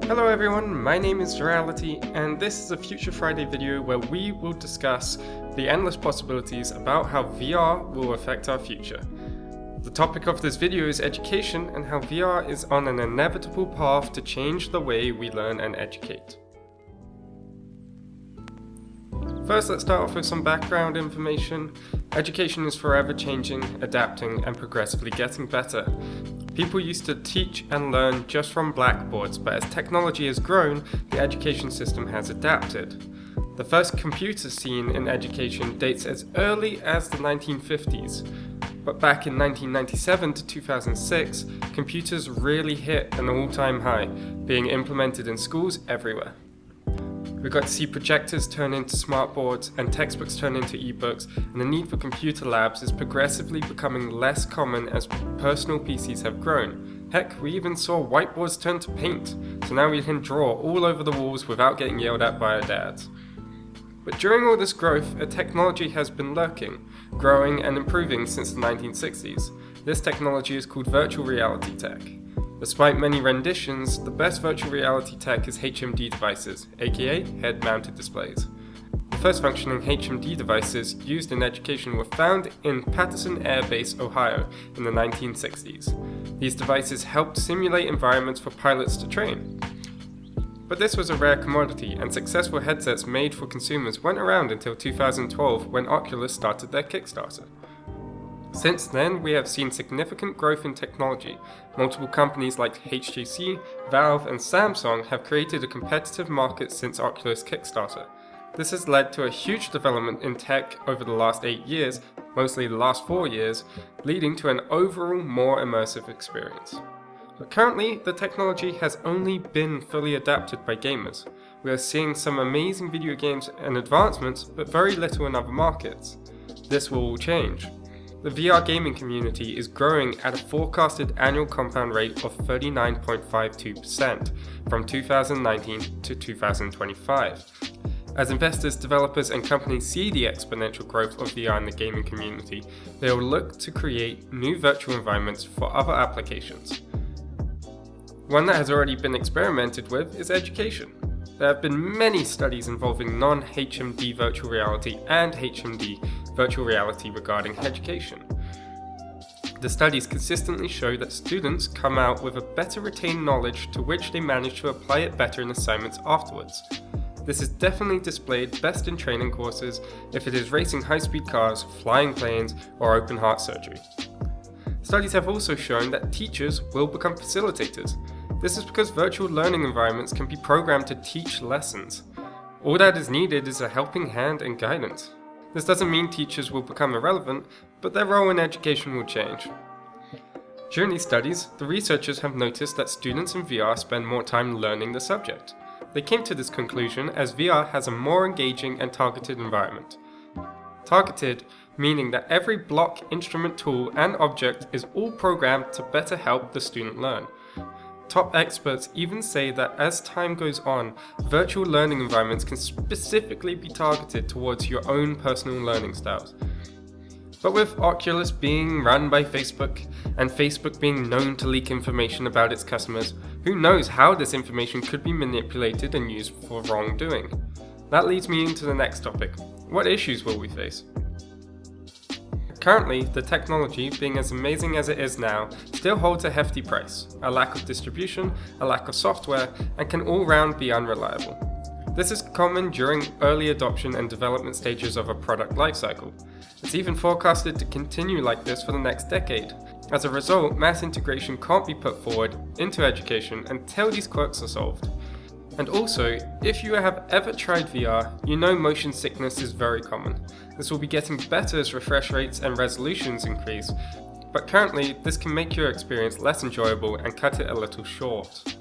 Hello everyone, my name is Virality, and this is a Future Friday video where we will discuss the endless possibilities about how VR will affect our future. The topic of this video is education and how VR is on an inevitable path to change the way we learn and educate. First, let's start off with some background information. Education is forever changing, adapting, and progressively getting better. People used to teach and learn just from blackboards, but as technology has grown, the education system has adapted. The first computer seen in education dates as early as the 1950s, but back in 1997 to 2006, computers really hit an all-time high, being implemented in schools everywhere. We got to see projectors turn into smartboards and textbooks turn into ebooks, and the need for computer labs is progressively becoming less common as personal PCs have grown. Heck, we even saw whiteboards turn to paint, so now we can draw all over the walls without getting yelled at by our dads. But during all this growth, a technology has been lurking, growing and improving since the 1960s. This technology is called virtual reality tech. Despite many renditions, the best virtual reality tech is HMD devices, aka head-mounted displays. The first functioning HMD devices used in education were found in Patterson Air Base, Ohio in the 1960s. These devices helped simulate environments for pilots to train. But this was a rare commodity, and successful headsets made for consumers went around until 2012 when Oculus started their Kickstarter. Since then, we have seen significant growth in technology. Multiple companies like HTC, Valve, and Samsung have created a competitive market since Oculus Kickstarter. This has led to a huge development in tech over the last 8 years, mostly the last 4 years, leading to an overall more immersive experience. But currently, the technology has only been fully adapted by gamers. We are seeing some amazing video games and advancements, but very little in other markets. This will all change. The VR gaming community is growing at a forecasted annual compound rate of 39.52% from 2019 to 2025. As investors, developers, and companies see the exponential growth of VR in the gaming community, they will look to create new virtual environments for other applications. One that has already been experimented with is education. There have been many studies involving non-HMD virtual reality and HMD virtual reality regarding education. The studies consistently show that students come out with a better retained knowledge to which they manage to apply it better in assignments afterwards. This is definitely displayed best in training courses if it is racing high-speed cars, flying planes, or open heart surgery. Studies have also shown that teachers will become facilitators. This is because virtual learning environments can be programmed to teach lessons. All that is needed is a helping hand and guidance. This doesn't mean teachers will become irrelevant, but their role in education will change. During these studies, the researchers have noticed that students in VR spend more time learning the subject. They came to this conclusion as VR has a more engaging and targeted environment. Targeted meaning that every block, instrument, tool, and object is all programmed to better help the student learn. Top experts even say that as time goes on, virtual learning environments can specifically be targeted towards your own personal learning styles. But with Oculus being run by Facebook, and Facebook being known to leak information about its customers, who knows how this information could be manipulated and used for wrongdoing? That leads me into the next topic. What issues will we face? Currently, the technology, being as amazing as it is now, still holds a hefty price, a lack of distribution, a lack of software, and can all round be unreliable. This is common during early adoption and development stages of a product lifecycle. It's even forecasted to continue like this for the next decade. As a result, mass integration can't be put forward into education until these quirks are solved. And also, if you have ever tried VR, you know motion sickness is very common. This will be getting better as refresh rates and resolutions increase, but currently this can make your experience less enjoyable and cut it a little short.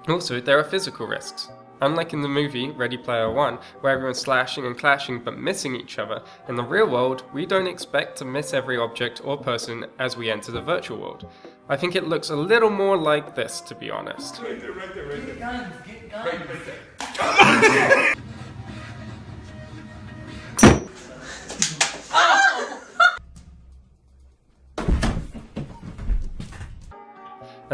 Also, there are physical risks. Unlike in the movie Ready Player One, where everyone's slashing and clashing but missing each other, in the real world, we don't expect to miss every object or person as we enter the virtual world. I think it looks a little more like this, to be honest. Right there. Get guns, get guns. Right there.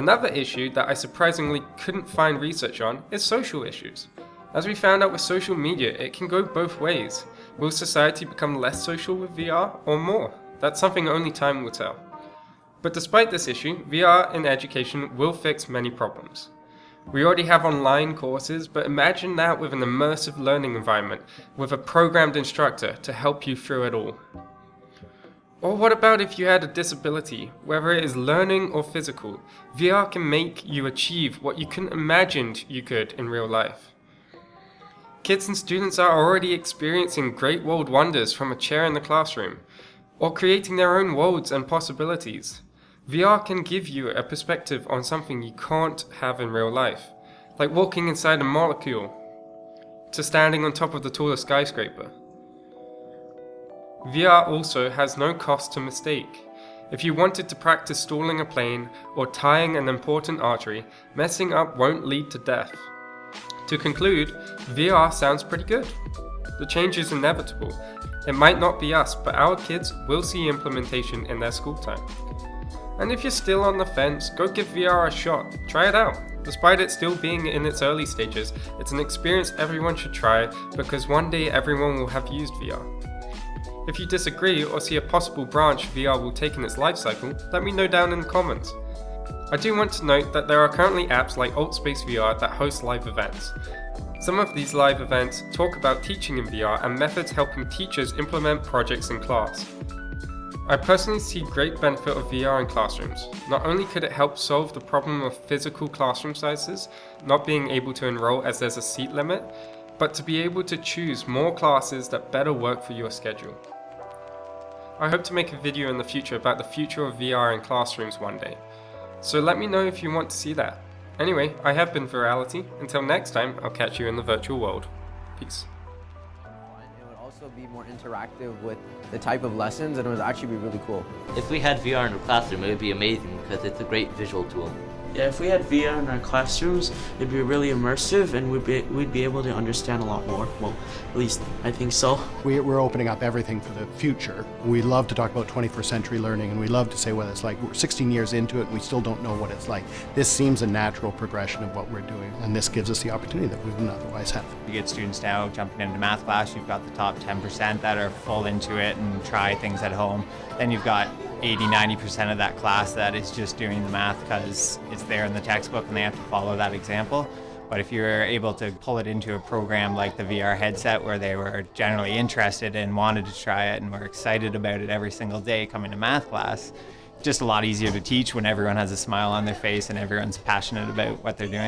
Another issue that I surprisingly couldn't find research on is social issues. As we found out with social media, it can go both ways. Will society become less social with VR or more? That's something only time will tell. But despite this issue, VR in education will fix many problems. We already have online courses, but imagine that with an immersive learning environment, with a programmed instructor to help you through it all. Or what about if you had a disability, whether it is learning or physical? VR can make you achieve what you couldn't imagine you could in real life. Kids and students are already experiencing great world wonders from a chair in the classroom, or creating their own worlds and possibilities. VR can give you a perspective on something you can't have in real life, like walking inside a molecule, to standing on top of the tallest skyscraper. VR also has no cost to mistake. If you wanted to practice stalling a plane or tying an important artery, messing up won't lead to death. To conclude, VR sounds pretty good. The change is inevitable. It might not be us, but our kids will see implementation in their school time. And if you're still on the fence, go give VR a shot. Try it out. Despite it still being in its early stages, it's an experience everyone should try because one day everyone will have used VR. If you disagree or see a possible branch VR will take in its life cycle, let me know down in the comments. I do want to note that there are currently apps like AltSpace VR that host live events. Some of these live events talk about teaching in VR and methods helping teachers implement projects in class. I personally see great benefit of VR in classrooms. Not only could it help solve the problem of physical classroom sizes, not being able to enroll as there's a seat limit, but to be able to choose more classes that better work for your schedule. I hope to make a video in the future about the future of VR in classrooms one day. So let me know if you want to see that. Anyway, I have been Virality. Until next time, I'll catch you in the virtual world. Peace. It would also be more interactive with the type of lessons, and it would actually be really cool. If we had VR in the classroom, it would be amazing because it's a great visual tool. Yeah, if we had VR in our classrooms, it'd be really immersive and we'd be able to understand a lot more. Well, at least I think so. We're opening up everything for the future. We love to talk about 21st century learning, and we love to say what it's like. We're 16 years into it and we still don't know what it's like. This seems a natural progression of what we're doing, and this gives us the opportunity that we wouldn't otherwise have. You get students now jumping into math class, you've got the top 10% that are full into it and try things at home. Then you've got 80-90% of that class that is just doing the math because it's there in the textbook and they have to follow that example. But if you're able to pull it into a program like the VR headset where they were generally interested and wanted to try it and were excited about it every single day coming to math class, just a lot easier to teach when everyone has a smile on their face and everyone's passionate about what they're doing.